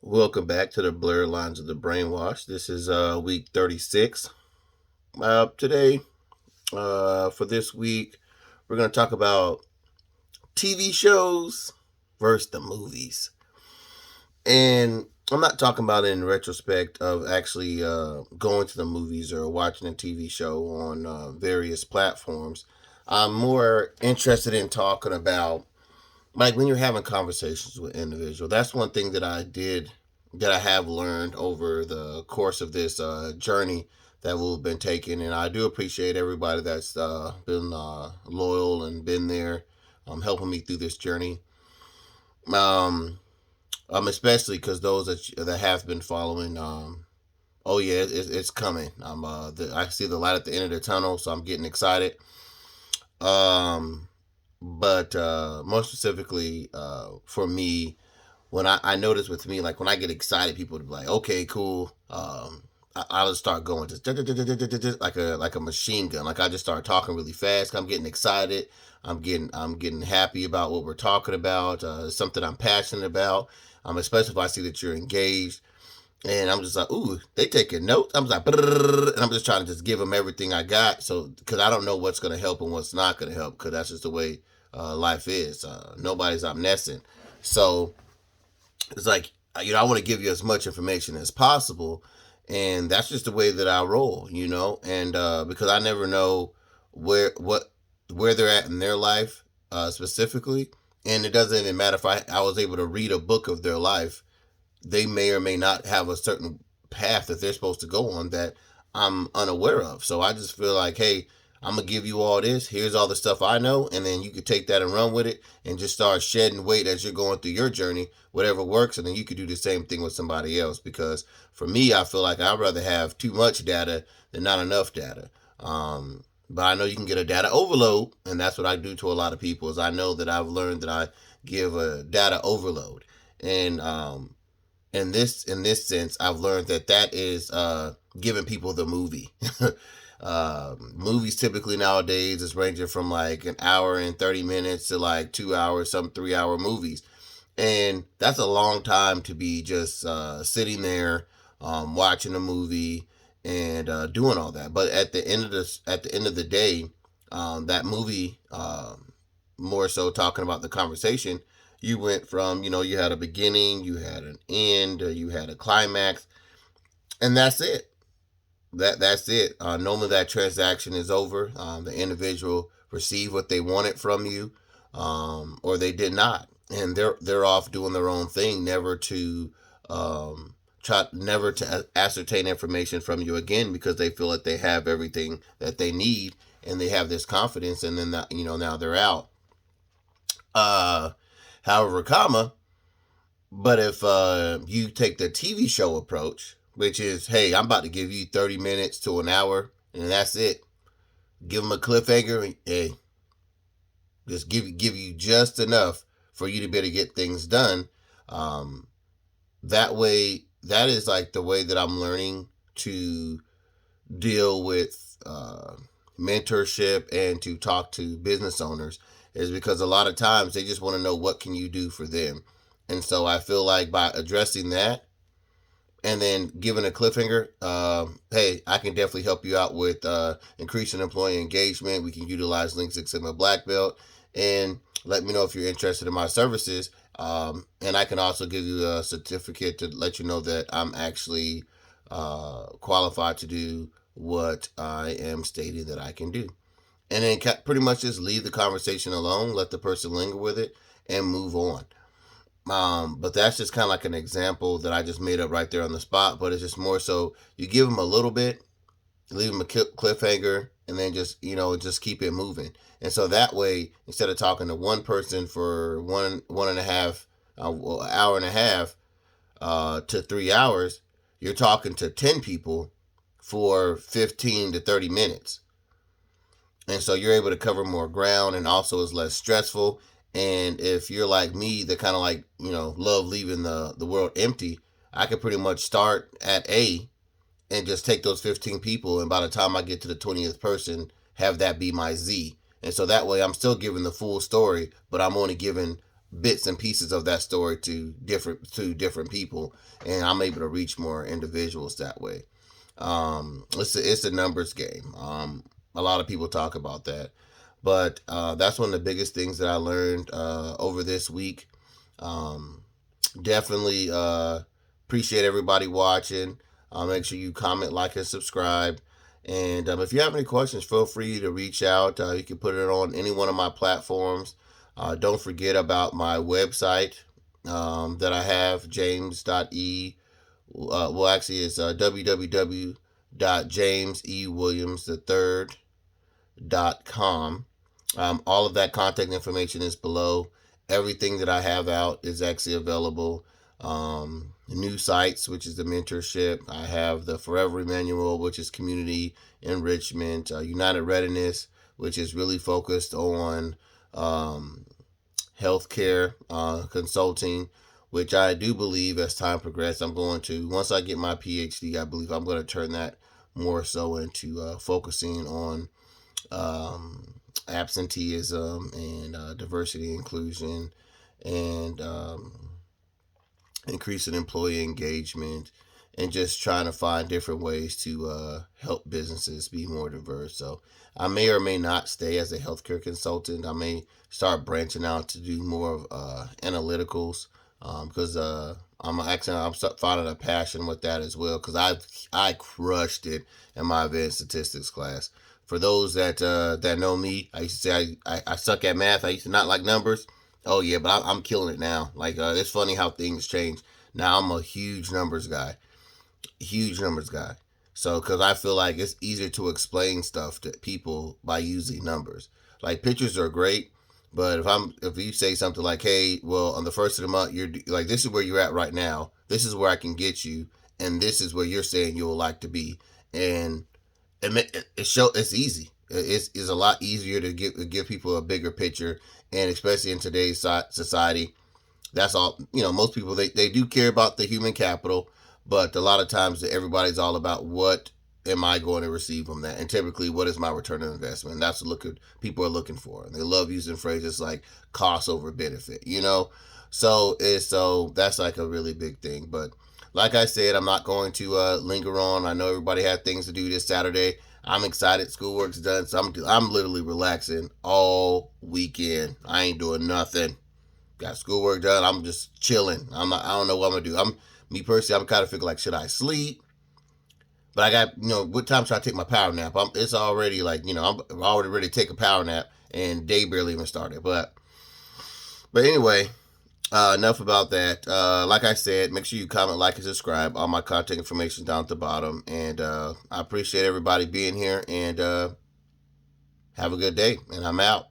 Welcome back to the Blurred Lines of the Brainwashed. This is week 36. Today, for this week, we're going to talk about TV shows versus the movies. And I'm not talking about it in retrospect of actually going to the movies or watching a TV show on various platforms. I'm more interested in talking about like when you're having conversations with individuals. That's one thing that I have learned over the course of this journey that we've been taking, and I do appreciate everybody that's been loyal and been there, helping me through this journey. Um, Especially because those that have been following, oh yeah, it's coming. I see the light at the end of the tunnel, so I'm getting excited. Um, but More specifically, for me, when I notice with me, like when I get excited, people would be like, okay, cool. I'll just start going just like a machine gun. Like I just start talking really fast. I'm getting excited. I'm getting happy about what we're talking about. It's something I'm passionate about. Especially if I see that you're engaged. And I'm just like, ooh, they taking notes. I'm just like, and I'm just trying to just give them everything I got. So, because I don't know what's going to help and what's not going to help, because that's just the way life is. Nobody's omniscient. So, it's like, I want to give you as much information as possible. And that's just the way that I roll. And because I never know where they're at in their life specifically. And it doesn't even matter if I was able to read a book of their life. They may or may not have a certain path that they're supposed to go on that I'm unaware of. So I just feel like, hey, I'm gonna give you all this. Here's all the stuff I know, and then you could take that and run with it, and just start shedding weight as you're going through your journey. Whatever works, and then you could do the same thing with somebody else. Because for me, I feel like I'd rather have too much data than not enough data. But I know you can get a data overload, and that's what I do to a lot of people. Is I know that I've learned that I give a data overload, and in this sense, I've learned that is giving people the movie. Movies typically nowadays is ranging from like an hour and 30 minutes to like 2 hours, some 3 hour movies, and that's a long time to be just sitting there watching a movie and doing all that. But at the end of the day, that movie, more so talking about the conversation, you went from, you had a beginning, you had an end, you had a climax, and that's it. That's it. Normally that transaction is over. The individual received what they wanted from you, or they did not, and they're off doing their own thing, never to ascertain information from you again, because they feel that they have everything that they need, and they have this confidence, and then now they're out. Uh, However, but if you take the TV show approach, which is, hey, I'm about to give you 30 minutes to an hour, and that's it. Give them a cliffhanger, and hey, just give you just enough for you to be able to get things done. Um, that way, that is like the way that I'm learning to deal with mentorship and to talk to business owners, is because a lot of times they just want to know what can you do for them. And so I feel like by addressing that and then giving a cliffhanger, hey, I can definitely help you out with increasing employee engagement. We can utilize Lean Six Sigma Black Belt, and let me know if you're interested in my services. And I can also give you a certificate to let you know that I'm actually qualified to do what I am stating that I can do. And then pretty much just leave the conversation alone, let the person linger with it, and move on. But that's just kind of like an example that I just made up right there on the spot. But it's just more so you give them a little bit, leave them a cliffhanger, and then just keep it moving. And so that way, instead of talking to one person for one and a half, hour and a half to 3 hours, you're talking to 10 people for 15 to 30 minutes. And so you're able to cover more ground, and also is less stressful. And if you're like me, that kind of like, love leaving the world empty, I could pretty much start at A and just take those 15 people, and by the time I get to the 20th person, have that be my Z. And so that way I'm still giving the full story, but I'm only giving bits and pieces of that story to different people, and I'm able to reach more individuals that way. It's a numbers game. A lot of people talk about that, but that's one of the biggest things that I learned over this week. Um, Definitely appreciate everybody watching. Make sure you comment, like, and subscribe. And if you have any questions, feel free to reach out. You can put it on any one of my platforms. Don't forget about my website that I have, james.e. Well, actually, it's www.jamesewilliams3.com. All of that contact information is below. Everything that I have out is actually available. New sites, which is the mentorship. I have the Forever Emmanuel, which is community enrichment. United Readiness, which is really focused on healthcare consulting, which I do believe as time progresses, once I get my PhD, I believe I'm going to turn that more so into focusing on absenteeism and diversity inclusion, and increasing employee engagement, and just trying to find different ways to help businesses be more diverse. So I may or may not stay as a healthcare consultant. I may start branching out to do more of analyticals, because I'm finding a passion with that as well, because I crushed it in my advanced statistics class. For those that know me, I used to say I suck at math. I used to not like numbers. Oh yeah, but I'm killing it now. Like it's funny how things change. Now I'm a huge numbers guy. So because I feel like it's easier to explain stuff to people by using numbers. Like pictures are great, but if you say something like, "Hey, well, on the first of the month, you're like this is where you're at right now. This is where I can get you, and this is where you're saying you would like to be," and it's easy. It's a lot easier to give people a bigger picture, and especially in today's society, that's all. Most people they do care about the human capital, but a lot of times everybody's all about what am I going to receive from that, and typically what is my return on investment. And that's what people are looking for, and they love using phrases like cost over benefit. So that's like a really big thing. But like I said, I'm not going to linger on. I know everybody had things to do this Saturday. I'm excited. Schoolwork's done, so I'm literally relaxing all weekend. I ain't doing nothing. Got schoolwork done. I'm just chilling. I don't know what I'm gonna do. Me personally. I'm kind of figuring like, should I sleep? But I got what time should I take my power nap? It's already like I'm already ready to take a power nap, and day barely even started. But anyway, enough about that. Like I said, make sure you comment, like, and subscribe. All my contact information down at the bottom. And I appreciate everybody being here. And have a good day. And I'm out.